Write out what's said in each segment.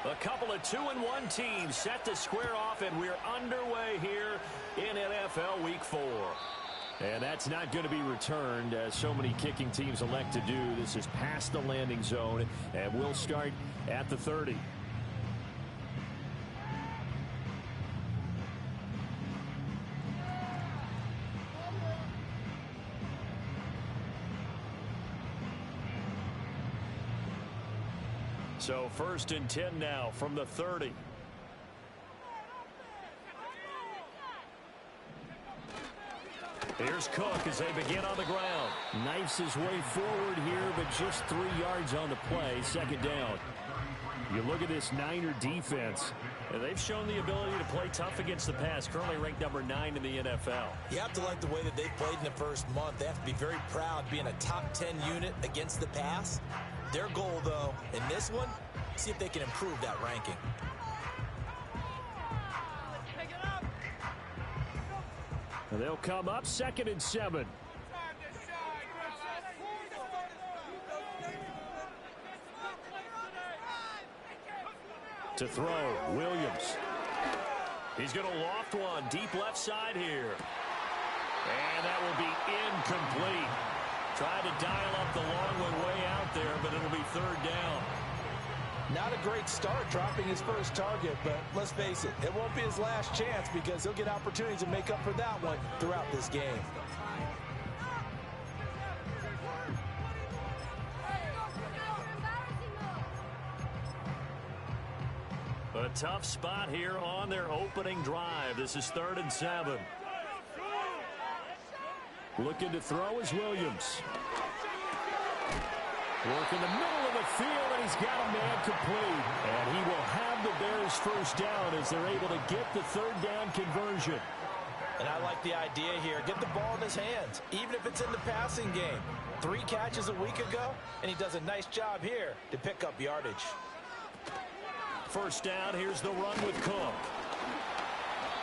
A couple of 2-1 teams set to square off, and we're underway here in NFL Week 4. And that's not going to be returned, as so many kicking teams elect to do. This is past the landing zone, and we'll start at the 30. So 1st and 10 now from the 30. Here's Cook as they begin on the ground. Knifes his way forward here, but just 3 yards on the play. 2nd down. You look at this Niner defense, and they've shown the ability to play tough against the pass. Currently ranked number 9 in the NFL. You have to like the way that they've played in the first month. They have to be very proud being a top 10 unit against the pass. Their goal, though, in this one, see if they can improve that ranking. And they'll come up 2nd and 7. To throw, Williams. He's going to loft one deep left side here. And that will be incomplete. Tried to dial up the long one way out there, but it'll be 3rd down. Not a great start dropping his first target, but let's face it, it won't be his last chance because he'll get opportunities to make up for that one throughout this game. A tough spot here on their opening drive. This is 3rd and 7. Looking to throw is Williams. Work in the middle of the field, and he's got a man complete. And he will have the Bears 1st down as they're able to get the 3rd down conversion. And I like the idea here. Get the ball in his hands, even if it's in the passing game. 3 catches a week ago, and he does a nice job here to pick up yardage. 1st down, here's the run with Cook.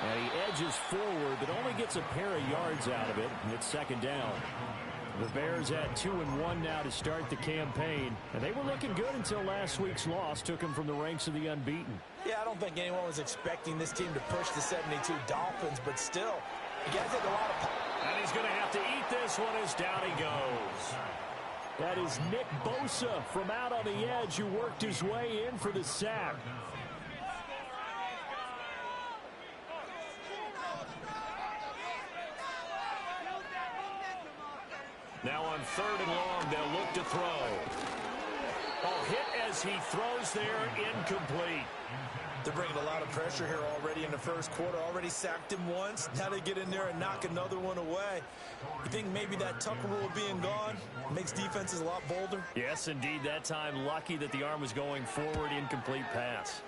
And he edges forward, but only gets a pair of yards out of it. It's 2nd down. The Bears at 2-1 now to start the campaign. And they were looking good until last week's loss took them from the ranks of the unbeaten. Yeah, I don't think anyone was expecting this team to push the 72 Dolphins, but still, you guys had a lot of... And he's going to have to eat this one as down he goes. That is Nick Bosa from out on the edge who worked his way in for the sack. Now on 3rd and long, they'll look to throw. Oh, hit as he throws there, incomplete. They're bringing a lot of pressure here already in the first quarter. Already sacked him once. Now they get in there and knock another one away. You think maybe that Tucker rule being gone makes defenses a lot bolder? Yes, indeed. That time, lucky that the arm was going forward. Incomplete pass.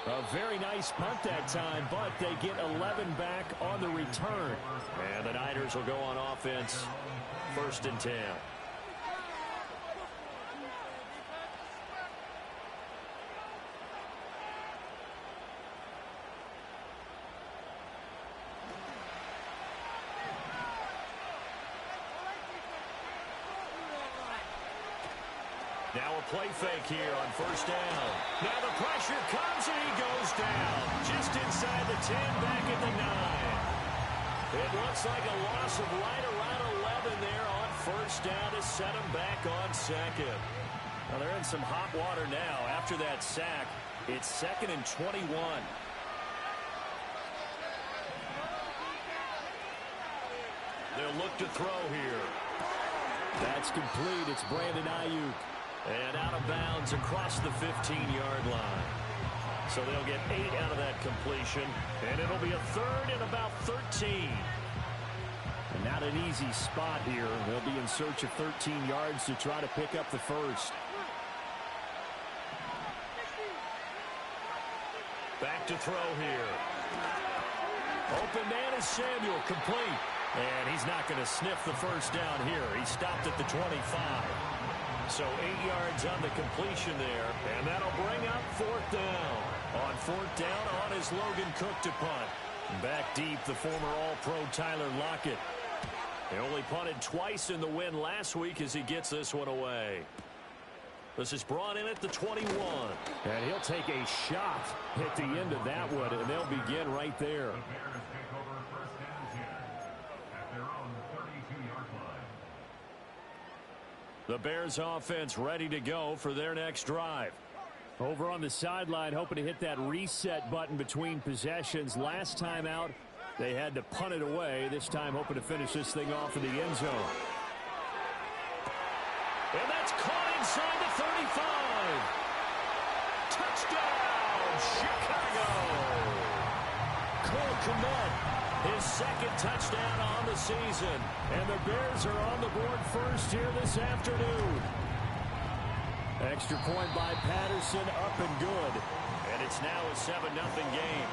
A very nice punt that time, but they get 11 back on the return. And the Niners will go on offense, 1st and 10. Now a play fake here on 1st down. Now the pressure comes and he goes down. Just inside the 10, back at the 9. It looks like a loss of right around 11 there on 1st down to set him back on 2nd. Well, they're in some hot water now. After that sack, it's 2nd and 21. They'll look to throw here. That's complete. It's Brandon Ayuk. And out of bounds across the 15-yard line. So they'll get 8 out of that completion. And it'll be a 3rd and about 13. And not an easy spot here. They'll be in search of 13 yards to try to pick up the 1st. Back to throw here. Open man is Samuel, complete. And he's not going to sniff the 1st down here. He stopped at the 25. So 8 yards on the completion there, and that'll bring up 4th down. On 4th down, on is Logan Cook to punt. Back deep, the former All-Pro Tyler Lockett. He only punted twice in the win last week as he gets this one away. This is brought in at the 21. And he'll take a shot at the end of that one, and they'll begin right there. The Bears offense ready to go for their next drive. Over on the sideline, hoping to hit that reset button between possessions. Last time out, they had to punt it away. This time hoping to finish this thing off in the end zone. And that's caught inside the 35. Touchdown, Chicago. Cole Kmet, his second touchdown on the season. And the Bears are on the board first here this afternoon. Extra point by Patterson, up and good. And it's now a 7-0 game.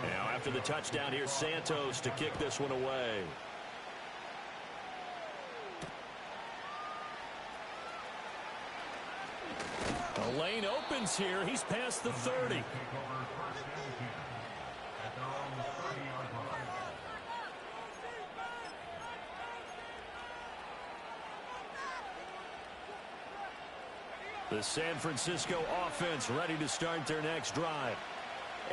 Now after the touchdown, here's Santos to kick this one away. The lane opens here. He's past the 30. The San Francisco offense ready to start their next drive.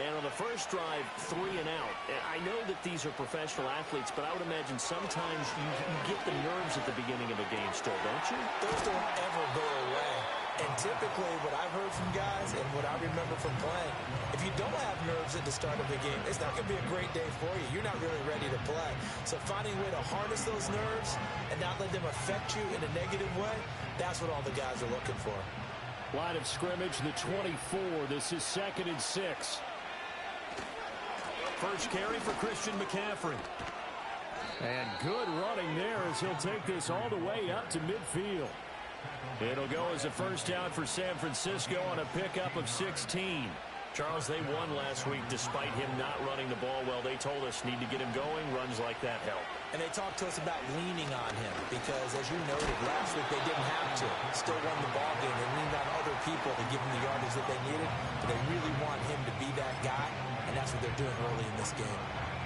And on the first drive, 3 and out. And I know that these are professional athletes, but I would imagine sometimes you get the nerves at the beginning of a game still, don't you? Those don't ever go away. And typically what I've heard from guys and what I remember from playing, if you don't have nerves at the start of a game, it's not going to be a great day for you. You're not really ready to play. So finding a way to harness those nerves and not let them affect you in a negative way, that's what all the guys are looking for. Line of scrimmage, the 24. This is 2nd and 6. First carry for Christian McCaffrey. And good running there as he'll take this all the way up to midfield. It'll go as a first down for San Francisco on a pickup of 16. Charles, they won last week despite him not running the ball well. They told us need to get him going. Runs like that help. And they talked to us about leaning on him because, as you noted, last week they didn't have to. Still won the ball game. They leaned on other people to give them the yardage that they needed. But they really want him to be that guy, and that's what they're doing early in this game.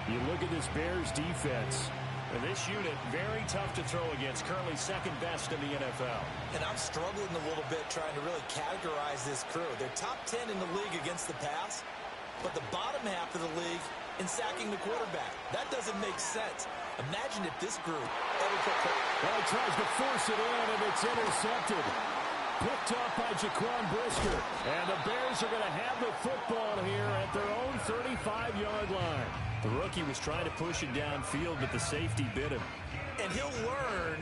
You look at this Bears defense. And this unit, very tough to throw against. Currently second best in the NFL. And I'm struggling a little bit trying to really categorize this crew. They're top 10 in the league against the pass, but the bottom half of the league in sacking the quarterback. That doesn't make sense. Imagine if this group ever put... Well, he tries to force it in, and it's intercepted. Picked off by Jaquan Brisker. And the Bears are going to have the football here at their own 35-yard line. The rookie was trying to push it downfield, but the safety bit him. And he'll learn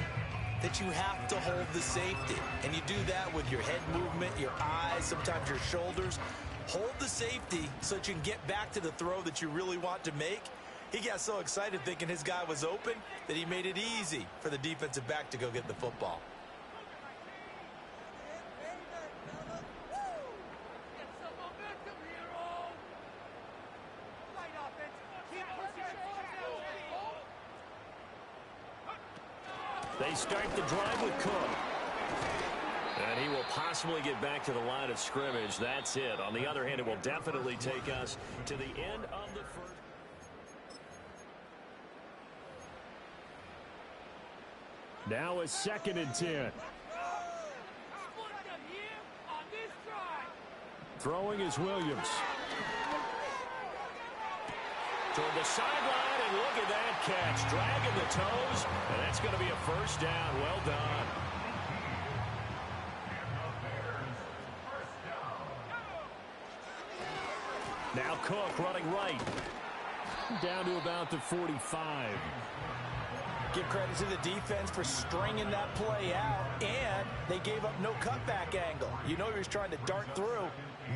that you have to hold the safety. And you do that with your head movement, your eyes, sometimes your shoulders. Hold the safety so that you can get back to the throw that you really want to make. He got so excited thinking his guy was open that he made it easy for the defensive back to go get the football. They start the drive with Cook. And he will possibly get back to the line of scrimmage. That's it. On the other hand, it will definitely take us to the end of the first. Now a 2nd and 10. Throwing is Williams. Toward the sideline, and look at that catch. Dragging the toes, and that's going to be a first down. Well done. Now Cook running right. Down to about the 45. Give credit to the defense for stringing that play out, and they gave up no cutback angle. You know he was trying to dart through.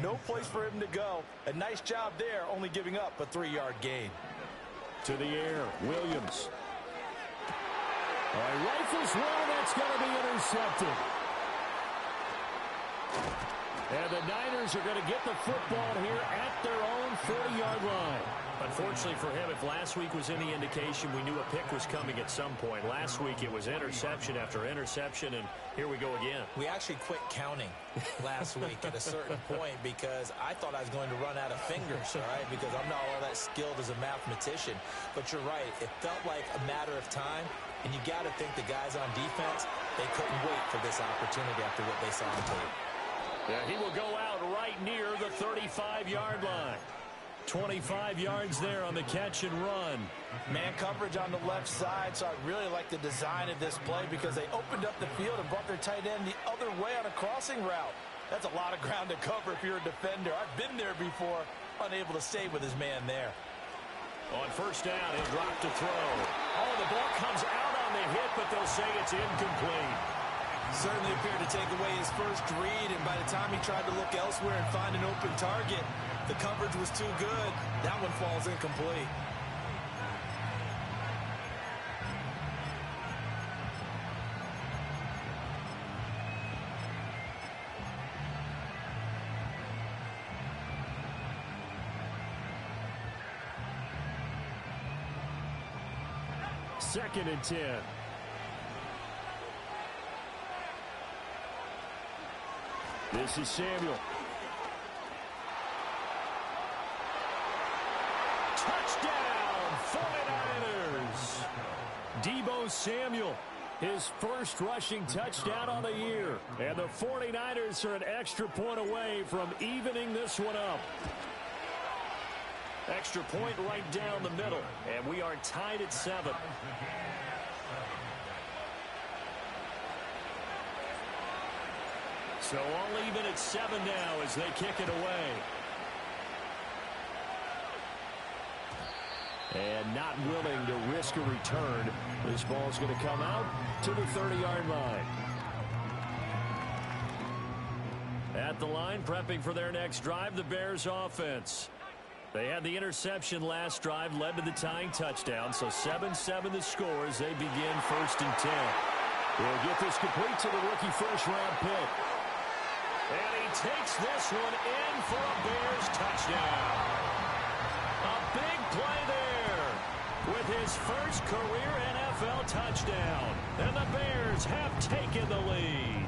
No place for him to go. A nice job there, only giving up a 3-yard gain. To the air, Williams. Rifles one, that's going to be intercepted. And the Niners are going to get the football here at their own 40-yard line. Unfortunately for him, if last week was any indication, we knew a pick was coming at some point. Last week it was interception after interception, and here we go again. We actually quit counting last week at a certain point because I thought I was going to run out of fingers, all right, because I'm not all that skilled as a mathematician. But you're right. It felt like a matter of time, and you got to think the guys on defense, they couldn't wait for this opportunity after what they saw on tape. Yeah, he will go out right near the 35-yard line. 25 yards there on the catch and run. Man coverage on the left side, so I really like the design of this play because they opened up the field and brought their tight end the other way on a crossing route. That's a lot of ground to cover if you're a defender. I've been there before, unable to stay with his man there. On first down, he'll drop to throw. Oh, the ball comes out on the hit, but they'll say it's incomplete. Certainly appeared to take away his first read, and by the time he tried to look elsewhere and find an open target, the coverage was too good. That one falls incomplete. Second and 10. This is Samuel. Touchdown, 49ers. Deebo Samuel, his first rushing touchdown on the year. And the 49ers are an extra point away from evening this one up. Extra point right down the middle, and we are tied at 7. So all even at 7 now as they kick it away. And not willing to risk a return. This ball's going to come out to the 30-yard line. At the line, prepping for their next drive, the Bears offense. They had the interception last drive, led to the tying touchdown. So 7-7 the score as they begin first and 10. He'll get this complete to the rookie first-round pick. And he takes this one in for a Bears touchdown. A big play there with his first career NFL touchdown. And the Bears have taken the lead.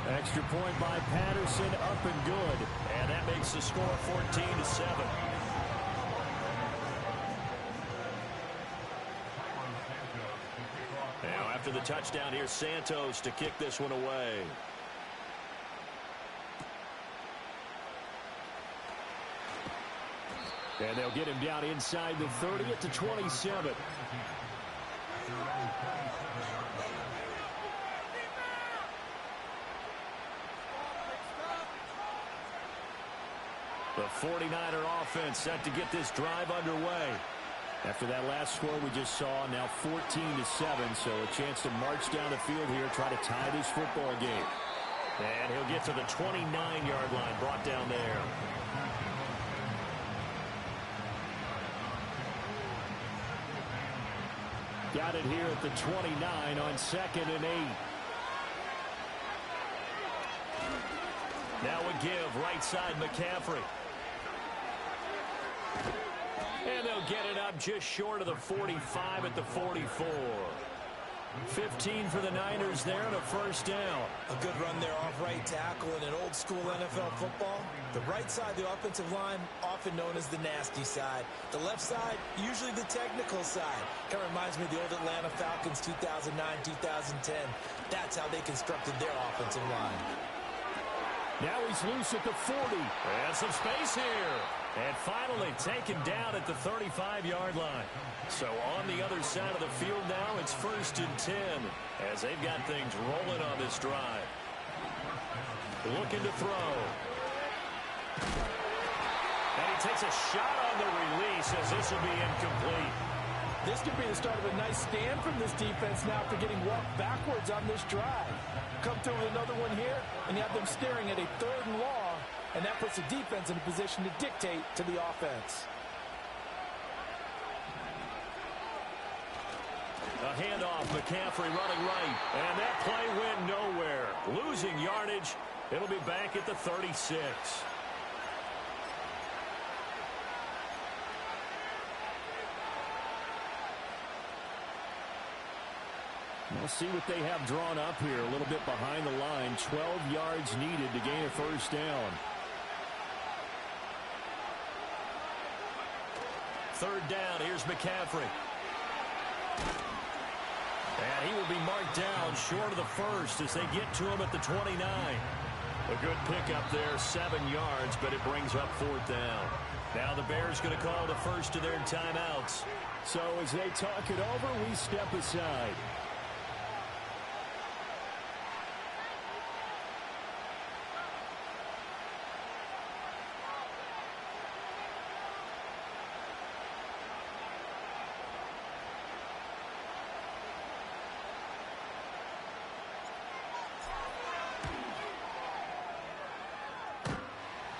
Extra point by Patterson, up and good. And that makes the score 14-7. Now after the touchdown, here's Santos to kick this one away. And they'll get him down inside the 30 at the 27. The 49er offense set to get this drive underway. After that last score we just saw, now 14-7, so a chance to march down the field here, try to tie this football game. And he'll get to the 29-yard line, brought down there. Got it here at the 29 on 2nd and 8. Now a give, right side McCaffrey. And they'll get it up just short of the 45 at the 44. 15 for the Niners there and a first down. A good run there off right tackle in an old school NFL football. The right side of the offensive line, often known as the nasty side. The left side, usually the technical side. Kind of reminds me of the old Atlanta Falcons 2009, 2010. That's how they constructed their offensive line. Now he's loose at the 40. And some space here. And finally taken down at the 35-yard line. So on the other side of the field now, it's first and 10 as they've got things rolling on this drive. Looking to throw. And he takes a shot on the release as this will be incomplete. This could be the start of a nice stand from this defense now after getting walked backwards on this drive. Come through with another one here, and you have them staring at a 3rd and long, and that puts the defense in a position to dictate to the offense. A handoff, McCaffrey running right, and that play went nowhere. Losing yardage, it'll be back at the 36. We'll see what they have drawn up here. A little bit behind the line. 12 yards needed to gain a first down. Third down, here's McCaffrey. And he will be marked down short of the first as they get to him at the 29. A good pickup there, 7 yards, but it brings up fourth down. Now the Bears going to call the first of their timeouts. So as they talk it over, we step aside.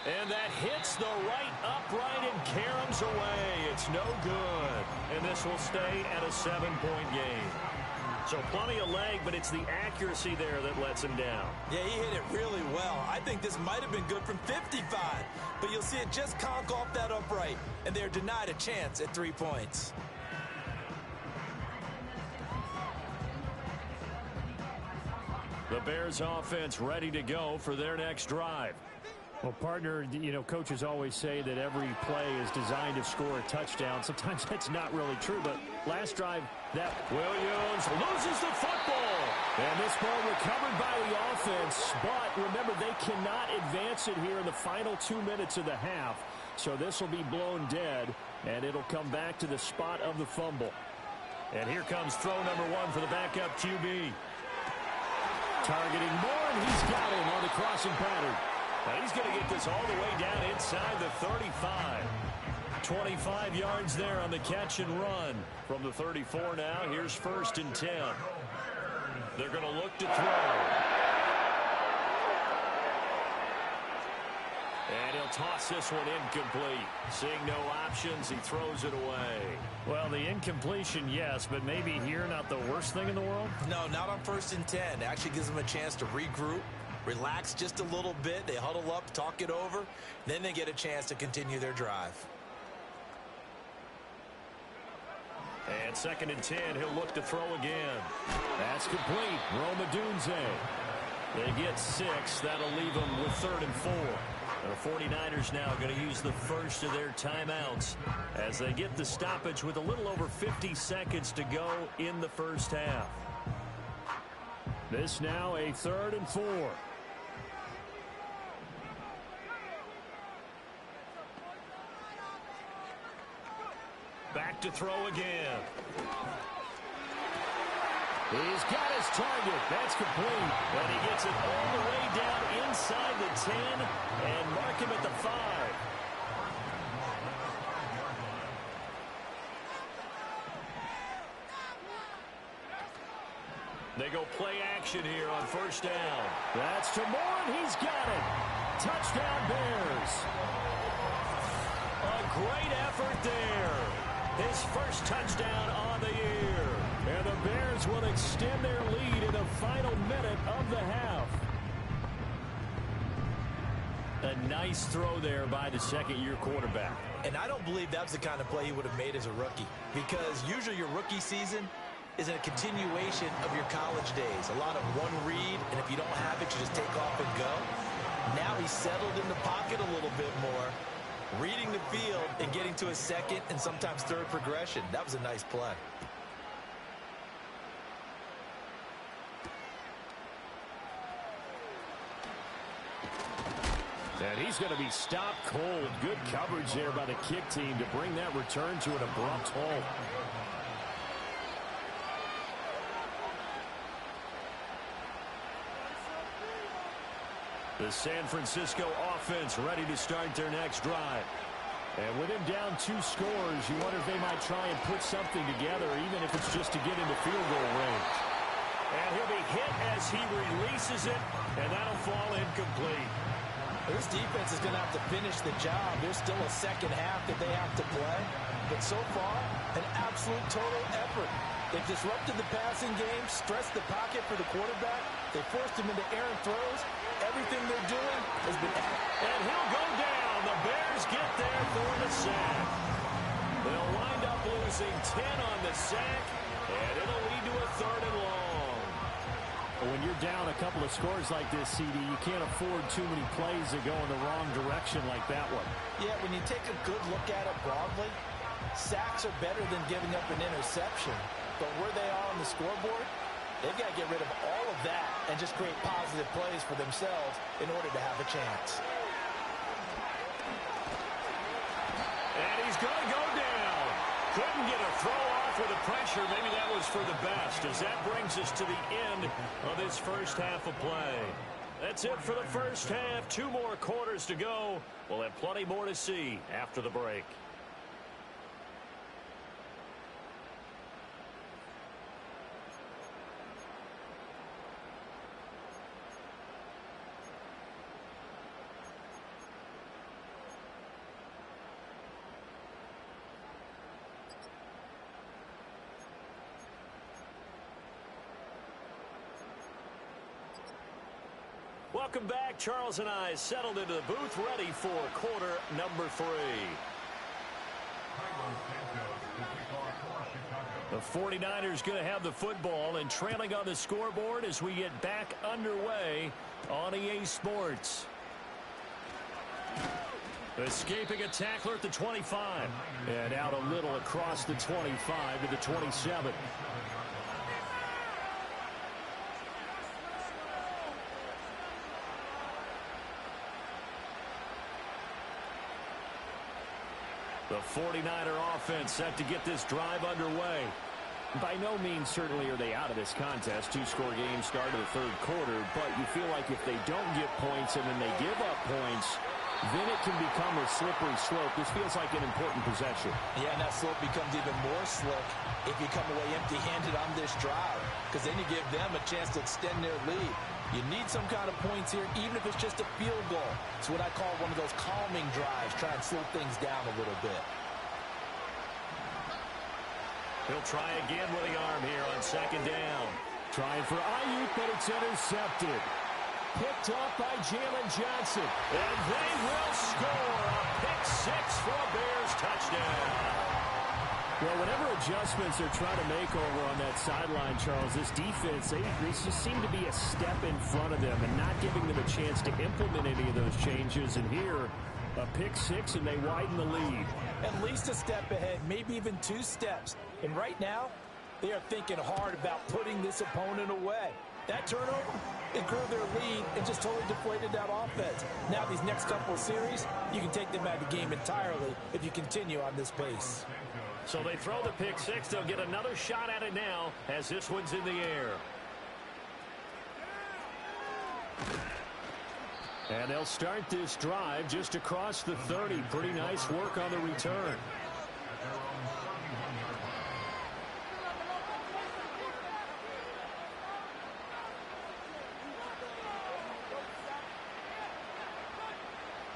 And that hits the right upright and caroms away. It's no good. And this will stay at a 7-point game. So plenty of leg, but it's the accuracy there that lets him down. Yeah, he hit it really well. I think this might have been good from 55. But you'll see it just conk off that upright. And they're denied a chance at 3 points. The Bears offense ready to go for their next drive. Well, partner, you know, coaches always say that every play is designed to score a touchdown. Sometimes that's not really true, but last drive, that Williams loses the football. And this ball recovered by the offense, but remember, they cannot advance it here in the final 2 minutes of the half. So this will be blown dead, and it'll come back to the spot of the fumble. And here comes throw number 1 for the backup QB. Targeting Moore, and he's got him on the crossing pattern. Now he's going to get this all the way down inside the 35. 25 yards there on the catch and run. From the 34 now, here's 1st and 10. They're going to look to throw. And he'll toss this one incomplete. Seeing no options, he throws it away. Well, the incompletion, yes, but maybe here not the worst thing in the world? No, not on 1st and 10. It actually gives them a chance to regroup. Relax just a little bit. They huddle up, talk it over. Then they get a chance to continue their drive. And 2nd and 10, he'll look to throw again. That's complete. Rome Odunze. They get 6. That'll leave them with 3rd and 4. The 49ers now going to use the first of their timeouts as they get the stoppage with a little over 50 seconds to go in the first half. This now a 3rd and 4. Back to throw again. He's got his target. That's complete. And he gets it all the way down inside the 10 and mark him at the 5. They go play action here on 1st down. That's to Moore, and he's got it. Touchdown, Bears. A great effort there. His first touchdown on the year. And the Bears will extend their lead in the final minute of the half. A nice throw there by the 2nd-year quarterback. And I don't believe that's the kind of play he would have made as a rookie. Because usually your rookie season is a continuation of your college days. A lot of one read, and if you don't have it, you just take off and go. Now he's settled in the pocket a little bit more, reading the field and getting to a 2nd and sometimes 3rd progression. That was a nice play. And he's going to be stopped cold. Good coverage there by the kick team to bring that return to an abrupt halt. The San Francisco offense ready to start their next drive. And with him down 2 scores, you wonder if they might try and put something together, even if it's just to get into field goal range. And he'll be hit as he releases it, and that'll fall incomplete. This defense is going to have to finish the job. There's still a 2nd half that they have to play. But so far, an absolute total effort. They've disrupted the passing game, stressed the pocket for the quarterback. They forced him into errant throws. Everything they're doing has been... And he'll go down. The Bears get there for the sack. They'll wind up losing 10 on the sack, And it'll lead to a 3rd and long. When you're down a couple of scores like this, CD, you can't afford too many plays that go in the wrong direction like that one. Yeah, when you take a good look at it broadly, sacks are better than giving up an interception. But where they are on the scoreboard, they've got to get rid of all of that and just create positive plays for themselves in order to have a chance. And he's going to go down. Couldn't get a throw off with the pressure. Maybe that was for the best, as that brings us to the end of this first half of play. That's it for the first half. 2 more quarters to go. We'll have plenty more to see after the break. Welcome back. Charles and I settled into the booth, ready for quarter number 3. The 49ers going to have the football and trailing on the scoreboard as we get back underway on EA Sports. Escaping a tackler at the 25. And out a little across the 25 to the 27. The 49er offense set to get this drive underway. By no means certainly are they out of this contest. 2-score game start of the 3rd quarter, but you feel like if they don't get points and then they give up points, then it can become a slippery slope. This feels like an important possession. Yeah, and that slope becomes even more slick if you come away empty-handed on this drive, because then you give them a chance to extend their lead. You need some kind of points here, even if it's just a field goal. It's what I call one of those calming drives, try and slow things down a little bit. He'll try again with the arm here on 2nd down. Trying for Aiyuk, but it's intercepted. Picked off by Jalen Johnson. And they will score a pick-6 for a Bears touchdown. Well, whatever adjustments they're trying to make over on that sideline, Charles, this defense, they just seem to be a step in front of them and not giving them a chance to implement any of those changes. And here, a pick-6, and they widen the lead. At least a step ahead, maybe even 2 steps. And right now, they are thinking hard about putting this opponent away. That turnover, it grew their lead and just totally deflated that offense. Now these next couple of series, you can take them out of the game entirely if you continue on this pace. So they throw the pick-6. They'll get another shot at it now as this one's in the air. And they'll start this drive just across the 30. Pretty nice work on the return.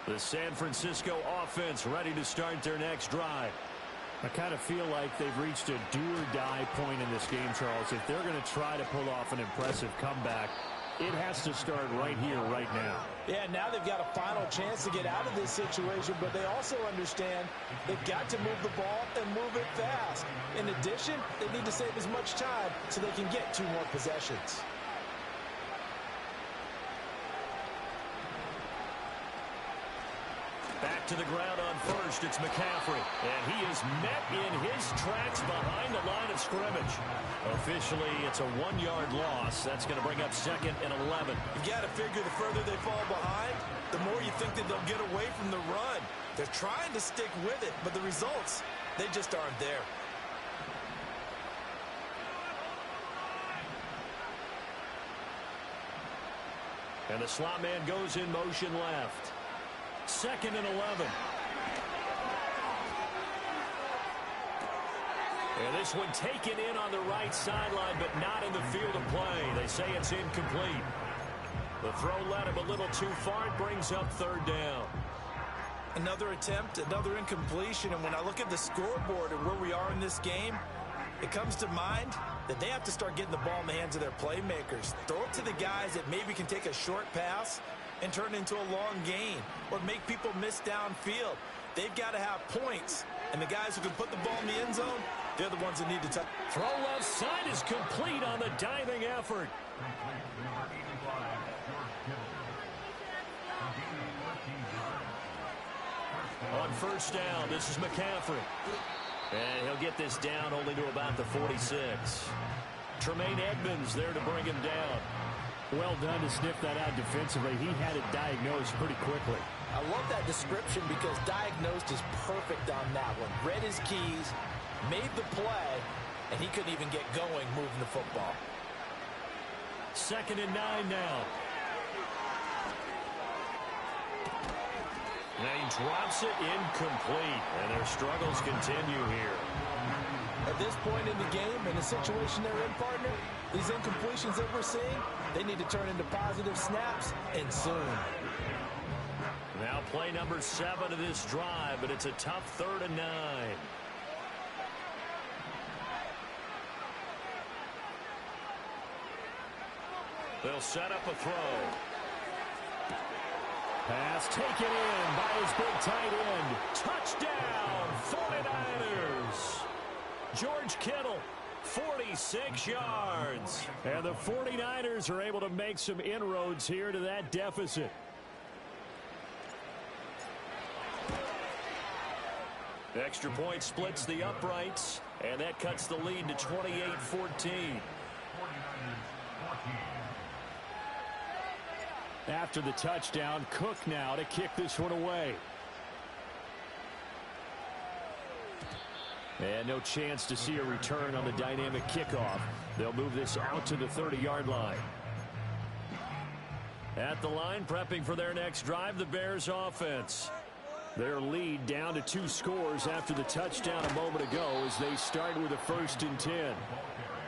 The San Francisco offense ready to start their next drive. I kind of feel like they've reached a do-or-die point in this game, Charles. If they're going to try to pull off an impressive comeback, it has to start right here, right now. Yeah, now they've got a final chance to get out of this situation, but they also understand they've got to move the ball and move it fast. In addition, they need to save as much time so they can get 2 more possessions. Back to the ground on first, it's McCaffrey. And he is met in his tracks behind the line of scrimmage. Officially, it's a 1-yard loss. That's going to bring up 2nd and 11. You got to figure the further they fall behind, the more you think that they'll get away from the run. They're trying to stick with it, but the results, they just aren't there. And the slot man goes in motion left. 2nd and 11. And this one taken in on the right sideline, but not in the field of play. They say it's incomplete. The throw led him a little too far. It brings up 3rd down. Another attempt, another incompletion, and when I look at the scoreboard and where we are in this game, it comes to mind that they have to start getting the ball in the hands of their playmakers. Throw it to the guys that maybe can take a short pass and turn it into a long gain or make people miss downfield. They've got to have points, and the guys who can put the ball in the end zone, They're the ones that need to touch. Throw left side is complete on the diving effort. On first down, this is McCaffrey. And he'll get this down only to about the 46. Tremaine Edmonds there to bring him down. Well done to sniff that out defensively. He had it diagnosed pretty quickly. I love that description because diagnosed is perfect on that one. Read his keys, made the play, and he couldn't even get going moving the football. 2nd and 9 now. And he drops it incomplete, and their struggles continue here. At this point in the game, in the situation they're in, partner, these incompletions that we're seeing, they need to turn into positive snaps, and soon. Now play number 7 of this drive, but it's a tough 3rd and 9. They'll set up a throw. Pass taken in by his big tight end. Touchdown, 49ers. George Kittle, 46 yards. And the 49ers are able to make some inroads here to that deficit. Extra point splits the uprights, and that cuts the lead to 28-14. After the touchdown, Cook now to kick this one away. And no chance to see a return on the dynamic kickoff. They'll move this out to the 30-yard line. At the line, prepping for their next drive, the Bears offense. Their lead down to 2 scores after the touchdown a moment ago as they start with a 1st and 10.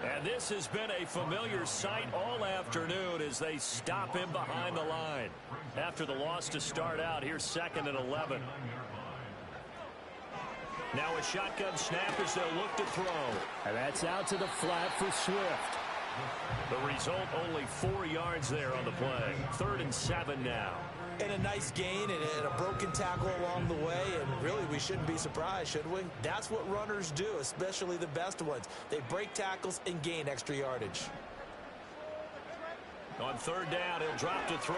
And this has been a familiar sight all afternoon as they stop him behind the line. After the loss to start out, here's 2nd and 11. Now a shotgun snap as they'll look to throw. And that's out to the flat for Swift. The result, only 4 yards there on the play. 3rd and 7 now. And a nice gain and a broken tackle along the way, and really we shouldn't be surprised, should we? That's what runners do, especially the best ones. They break tackles and gain extra yardage. On 3rd down, he'll drop to throw.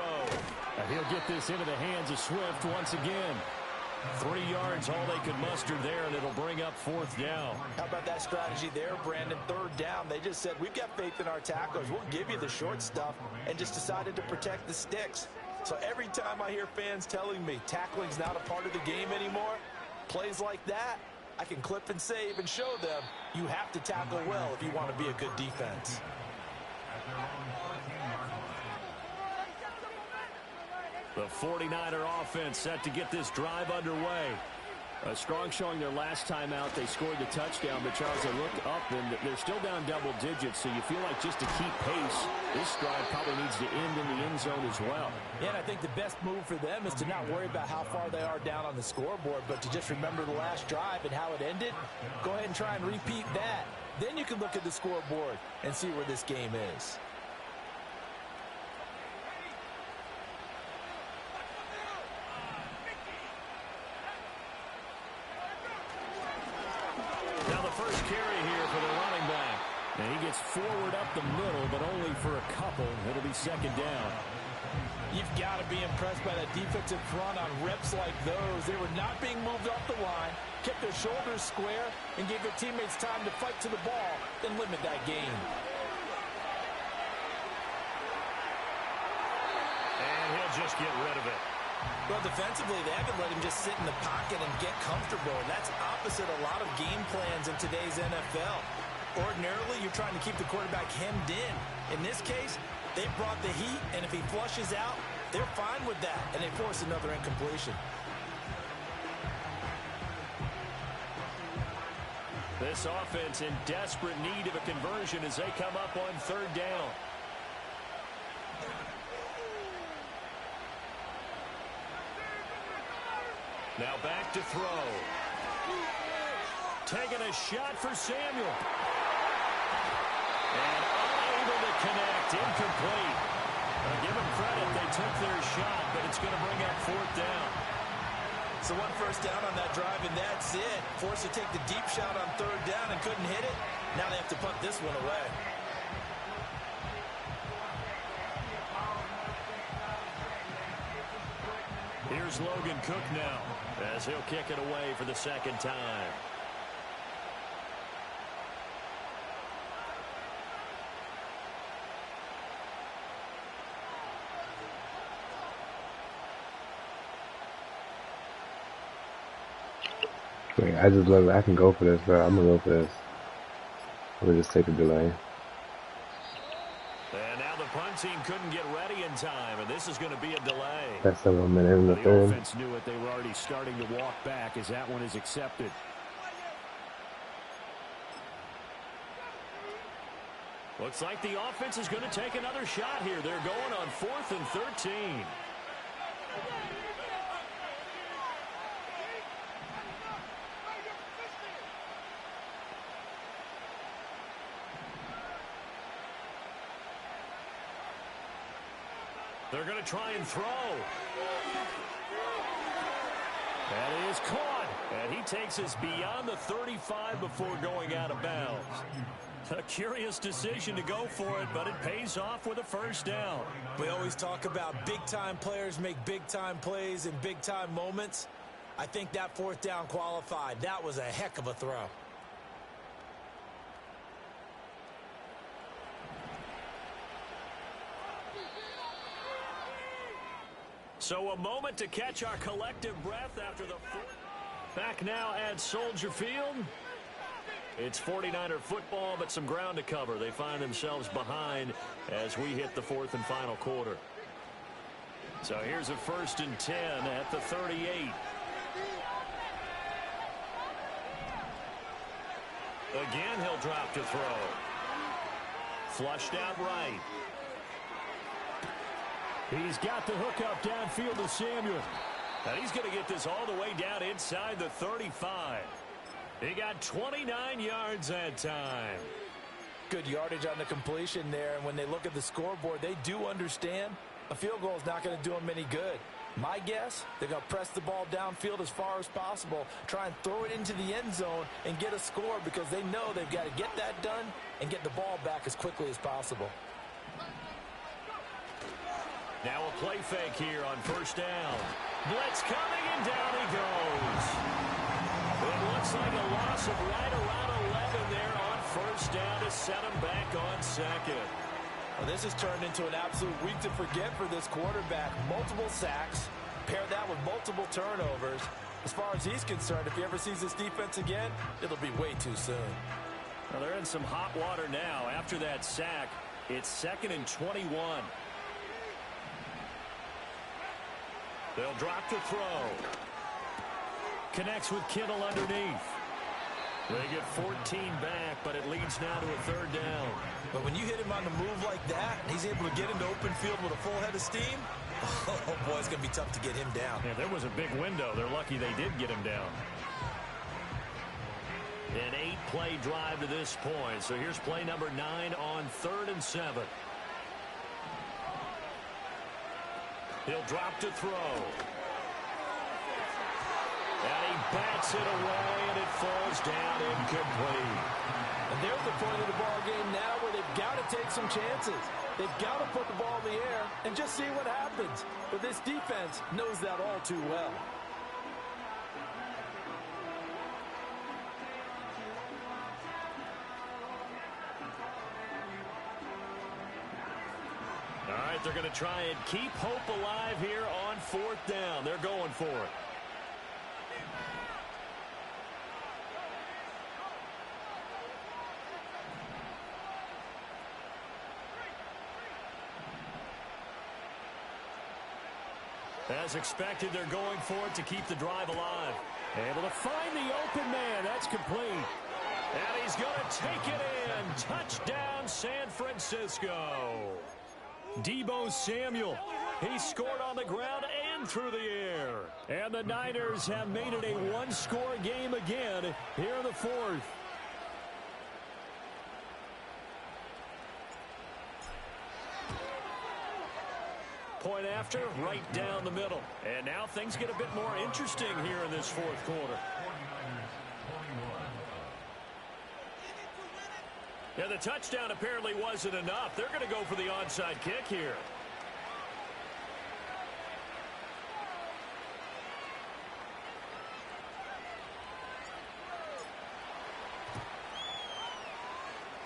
And he'll get this into the hands of Swift once again. 3 yards, all they could muster there, and it'll bring up 4th down. How about that strategy there, Brandon? 3rd down, they just said, we've got faith in our tacklers. We'll give you the short stuff, and just decided to protect the sticks. So every time I hear fans telling me tackling's not a part of the game anymore, plays like that, I can clip and save and show them you have to tackle well if you want to be a good defense. The 49er offense set to get this drive underway. A strong showing their last time out. They scored the touchdown, but Charles, they look up and they're still down double digits, so you feel like just to keep pace, this drive probably needs to end in the end zone as well. Yeah, and I think the best move for them is to not worry about how far they are down on the scoreboard, but to just remember the last drive and how it ended. Go ahead and try and repeat that. Then you can look at the scoreboard and see where this game is. First carry here for the running back. And he gets forward up the middle, but only for a couple. It'll be 2nd down. You've got to be impressed by that defensive front on reps like those. They were not being moved off the line, kept their shoulders square, and gave their teammates time to fight to the ball and limit that gain. And he'll just get rid of it. Well, defensively, they haven't let him just sit in the pocket and get comfortable. And that's opposite a lot of game plans in today's NFL. Ordinarily, you're trying to keep the quarterback hemmed in. In this case, they brought the heat, and if he flushes out, they're fine with that, and they force another incompletion. This offense in desperate need of a conversion as they come up on 3rd down. Now back to throw. Taking a shot for Samuel. And unable to connect. Incomplete. Give them credit. They took their shot, but it's going to bring up 4th down. So one first down on that drive, and that's it. Forced to take the deep shot on third down and couldn't hit it. Now they have to punt this one away. Here's Logan Cook now, as he'll kick it away for the second time. Wait, I just love it. I can go for this, bro. I'm gonna go for this. I'm gonna just take the delay. And now the punt team couldn't get ready in time, and this is going to be a delay. That's 7 minutes in the The third. offense knew it. They were already starting to walk back as that one is accepted. Looks like the offense is going to take another shot here. They're going on 4th and 13. They're going to try and throw. That is caught. And he takes us beyond the 35 before going out of bounds. A curious decision to go for it, but it pays off with a first down. We always talk about big-time players make big-time plays in big-time moments. I think that fourth down qualified. That was a heck of a throw. So a moment to catch our collective breath after the fourth. Back now at Soldier Field. It's 49er football, but some ground to cover. They find themselves behind as we hit the fourth and final quarter. So here's a 1st and 10 at the 38. Again, he'll drop to throw. Flushed out right. He's got the hook up downfield to Samuel. And he's going to get this all the way down inside the 35. He got 29 yards that time. Good yardage on the completion there. And when they look at the scoreboard, they do understand a field goal is not going to do them any good. My guess, they're going to press the ball downfield as far as possible, try and throw it into the end zone and get a score because they know they've got to get that done and get the ball back as quickly as possible. Now a play fake here on first down. Blitz coming, and down he goes. It looks like a loss of right around 11 there on first down to set him back on second. Well, this has turned into an absolute week to forget for this quarterback. Multiple sacks, pair that with multiple turnovers. As far as he's concerned, if he ever sees this defense again, it'll be way too soon. Well, they're in some hot water now. After that sack, it's 2nd and 21. They'll drop to throw. Connects with Kittle underneath. They get 14 back, but it leads now to a 3rd down. But when you hit him on the move like that, he's able to get into open field with a full head of steam, oh boy, it's going to be tough to get him down. Yeah, there was a big window. They're lucky they did get him down. An 8-play drive to this point. So here's play number 9 on 3rd and 7. He'll drop to throw. And he bats it away, and it falls down incomplete. And they're at the point of the ball game now where they've got to take some chances. They've got to put the ball in the air and just see what happens. But this defense knows that all too well. All right, they're going to try and keep hope alive here on 4th down. They're going for it. As expected, they're going for it to keep the drive alive. Able to find the open man. That's complete. And he's going to take it in. Touchdown, San Francisco. Deebo Samuel. He scored on the ground and through the air. And the Niners have made it a one-score game again here in the 4th. Point after, right down the middle. And now things get a bit more interesting here in this fourth quarter. Yeah, the touchdown apparently wasn't enough. They're going to go for the onside kick here.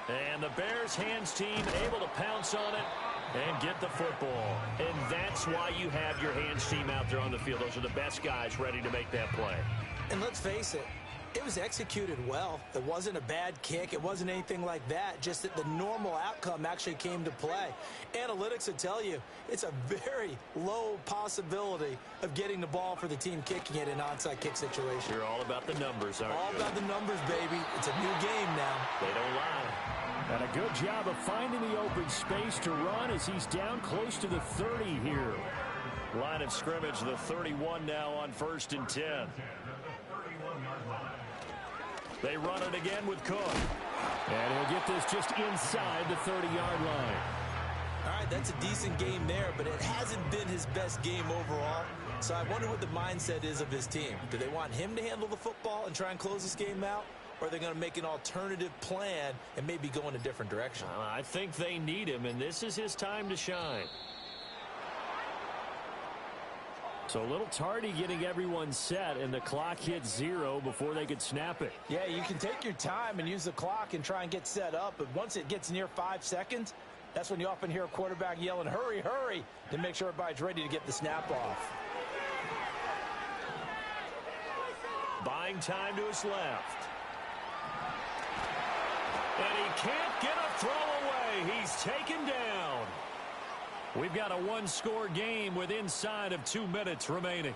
And the Bears hands team able to pounce on it and get the football. And that's why you have your hands team out there on the field. Those are the best guys ready to make that play. And let's face it, it was executed well. It wasn't a bad kick. It wasn't anything like that. Just that the normal outcome actually came to play. Analytics would tell you it's a very low possibility of getting the ball for the team kicking it in an onside kick situation. You're all about the numbers, aren't you? All about the numbers, baby. It's a new game now. They don't lie. And a good job of finding the open space to run as he's down close to the 30 here. Line of scrimmage, the 31 now on 1st and 10. They run it again with Cook. And he'll get this just inside the 30-yard line. All right, that's a decent game there, but it hasn't been his best game overall. So I wonder what the mindset is of his team. Do they want him to handle the football and try and close this game out? Or are they going to make an alternative plan and maybe go in a different direction? I think they need him, and this is his time to shine. So a little tardy getting everyone set, and the clock hits 0 before they could snap it. Yeah, you can take your time and use the clock and try and get set up, but once it gets near 5 seconds, that's when you often hear a quarterback yelling, hurry, hurry, to make sure everybody's ready to get the snap off. Buying time to his left. And he can't get a throw away. He's taken down. We've got a one-score game with inside of 2 minutes remaining.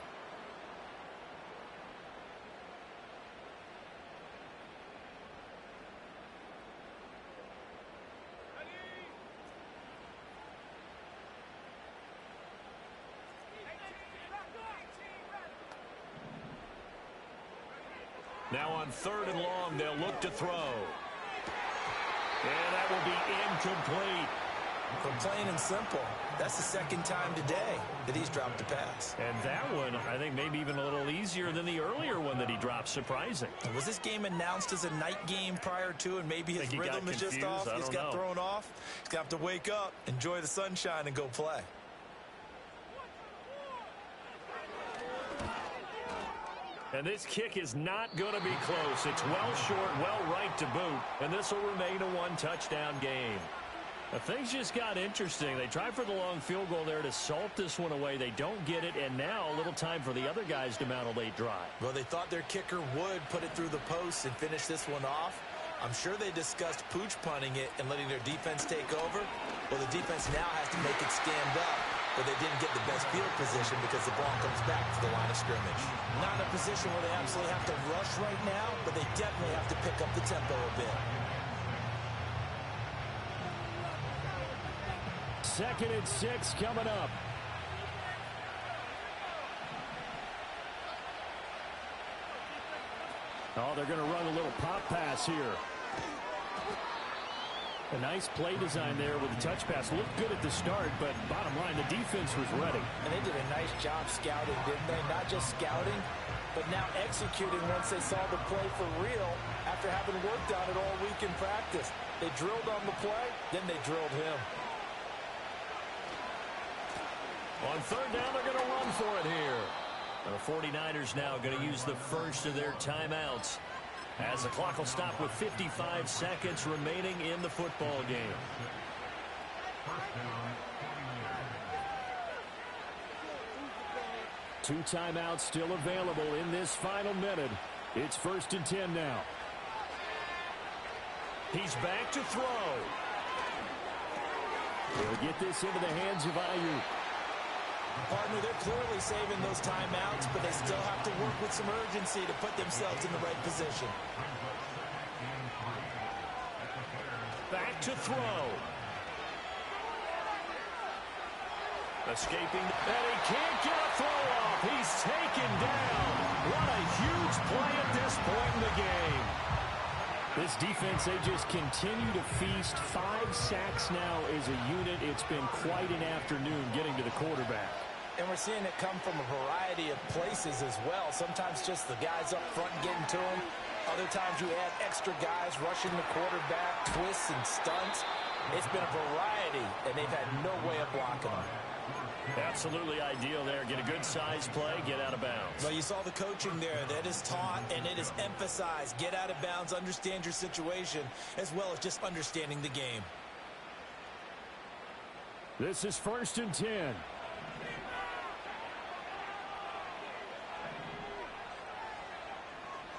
Now on 3rd and long, they'll look to throw. And that will be incomplete. From plain and simple, that's the second time today that he's dropped a pass. And that one, I think, maybe even a little easier than the earlier one that he dropped. Surprising. And was this game announced as a night game prior to, and maybe his rhythm is just off? He's got thrown off. He's going to have to wake up, enjoy the sunshine, and go play. And this kick is not going to be close. It's well short, well right to boot, and this will remain a one-touchdown game. Now, things just got interesting. They tried for the long field goal there to salt this one away. They don't get it, and now a little time for the other guys to mount a late drive. Well, they thought their kicker would put it through the post and finish this one off. I'm sure they discussed pooch punting it and letting their defense take over. Well, the defense now has to make it stand up, but they didn't get the best field position because the ball comes back to the line of scrimmage. Not in a position where they absolutely have to rush right now, but they definitely have to pick up the tempo a bit. 2nd and 6 coming up. Oh, they're going to run a little pop pass here. A nice play design there with the touch pass. Looked good at the start, but bottom line, the defense was ready. And they did a nice job scouting, didn't they? Not just scouting, but now executing once they saw the play for real after having worked on it all week in practice. They drilled on the play, then they drilled him. On 3rd down, they're going to run for it here. The 49ers now going to use the first of their timeouts as the clock will stop with 55 seconds remaining in the football game. Two timeouts still available in this final minute. It's 1st and 10 now. He's back to throw. They'll get this into the hands of Ayuk. Partner, they're clearly saving those timeouts, but they still have to work with some urgency to put themselves in the right position. Back to throw. Escaping, and he can't get a throw off. He's taken down. What a huge play at this point in the game. This defense, they just continue to feast. 5 sacks now as a unit. It's been quite an afternoon getting to the quarterback. And we're seeing it come from a variety of places as well. Sometimes just the guys up front getting to him. Other times you add extra guys rushing the quarterback, twists and stunts. It's been a variety, and they've had no way of blocking them. Absolutely ideal there. Get a good size play, get out of bounds. Well, you saw the coaching there. That is taught and it is emphasized. Get out of bounds, understand your situation, as well as just understanding the game. This is 1st and 10.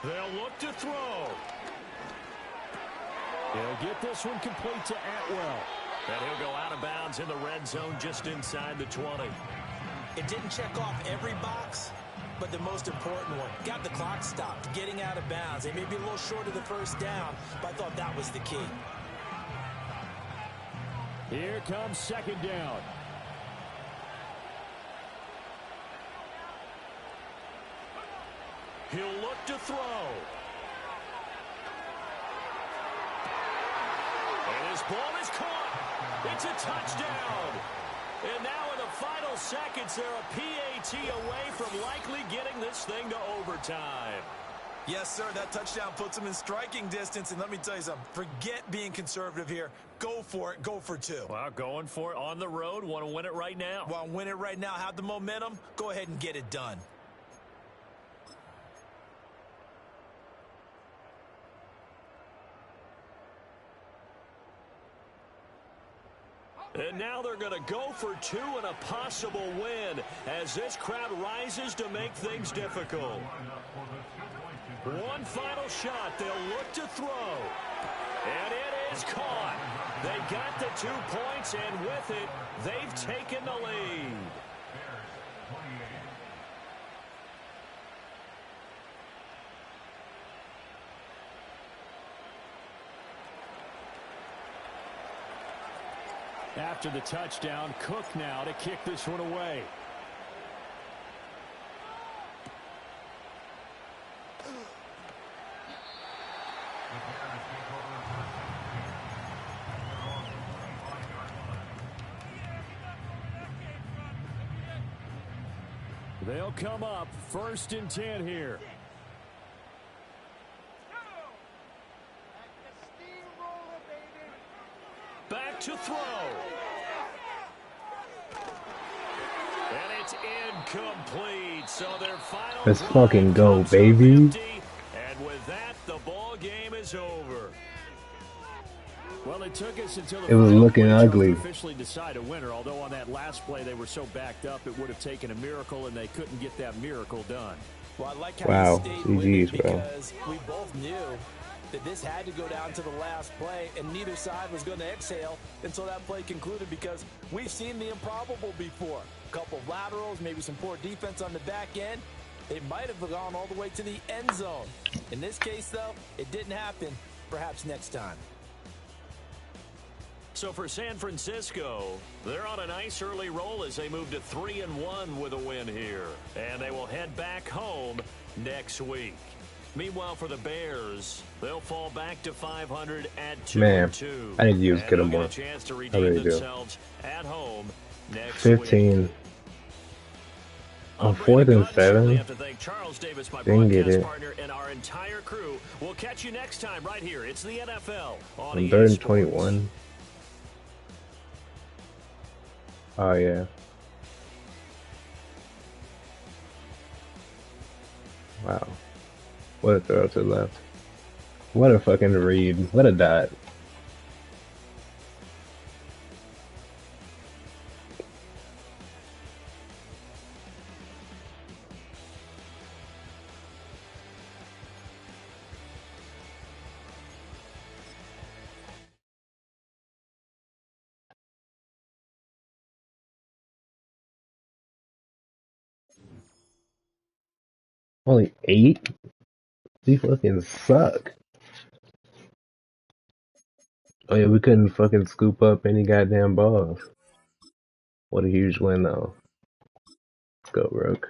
They'll look to throw. He'll get this one complete to Atwell. And he'll go out of bounds in the red zone just inside the 20. It didn't check off every box, but the most important one. Got the clock stopped, getting out of bounds. They may be a little short of the first down, but I thought that was the key. Here comes 2nd down. He'll look to throw. And his ball is caught. It's a touchdown. And now in the final seconds, they're a PAT away from likely getting this thing to overtime. Yes, sir, that touchdown puts them in striking distance. And let me tell you something, forget being conservative here. Go for it, go for 2. Well, going for it on the road. Want to win it right now. Want to win it right now, have the momentum, go ahead and get it done. And now they're going to go for 2 and a possible win as this crowd rises to make things difficult. One final shot. They'll look to throw. And it is caught. They got the 2 points, and with it, they've taken the lead. After the touchdown, Cook now to kick this one away. They'll come up 1st and 10 here. Back to throw. And it's incomplete. So their final Let's fucking go, baby. And with that, the ball game is over. Well, it took us until it was looking ugly. Officially decide a winner. Although on that last play they were so backed up, it would have taken a miracle, and they couldn't get that miracle done. Well, I like how wow, you stayed with it GG's, bro. because we both knew that this had to go down to the last play, and neither side was going to exhale until that play concluded, because we've seen the improbable before. A couple of laterals, maybe some poor defense on the back end. It might have gone all the way to the end zone. In this case, though, it didn't happen. Perhaps next time. So for San Francisco, they're on a nice early roll as they move to 3-1 with a win here. And they will head back home next week. Meanwhile, for the Bears, they'll fall back to 500 at 2-2. Man, I need to use get them more. I really do. At home next 15. Week. On 4th and 7. We have to thank Charles Davis, my Didn't get broadcast it. partner, and our entire crew. We'll catch you next time right here. It's the NFL on On EA 3rd and Sports. 21. Oh, yeah. Wow. What a throw to the left. What a fucking read. What a dot. Only 8? They fucking suck. Oh yeah, we couldn't fucking scoop up any goddamn balls. What a huge win though. Let's go, Rook.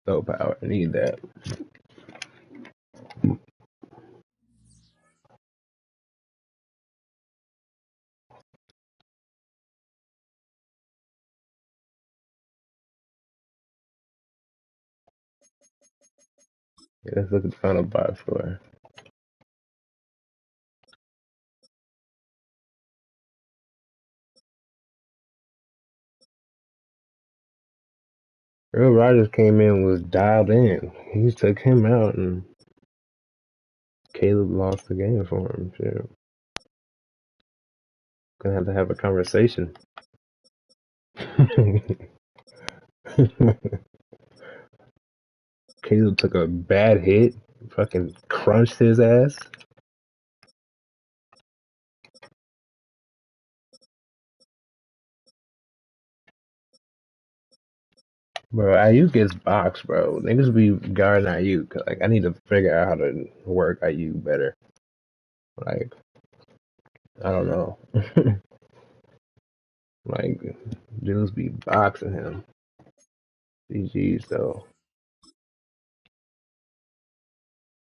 Throw power. I need that. Yeah, let's look at the final box score. Earl Rogers came in, was dialed in. He took him out, and Caleb lost the game for him. Shit. Gonna have a conversation. Caleb took a bad hit, fucking crunched his ass. Bro, Ayuk gets boxed, bro. Niggas be guarding Ayuk. Like, I need to figure out how to work Ayuk better. Like, I don't know. Like, dudes be boxing him. GG's, though.